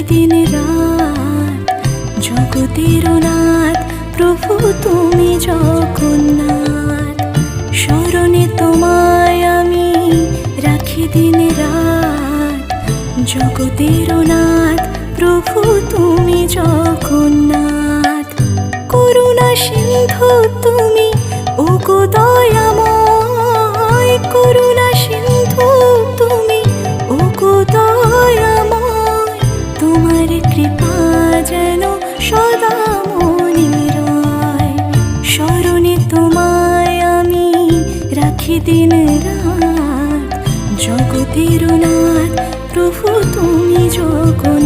দিন রাত। জগতের নাথ প্রভু তুমি জগন্নাথ, স্মরণে তোমায় আমি রাখি দিন রাত। জগতের নাথ প্রভু তুমি জগন্নাথ, করুণা সিন্ধু তুমি ওগো দয়াময়। করুণা সিন্ধু তুমি ওগো দয়াময়, তোমার কৃপা যেন সদা মনে রয়। স্মরণে তোমায় আমি রাখি দিন রাত। জগতের নাথ প্রভু তুমি জগন্নাথ।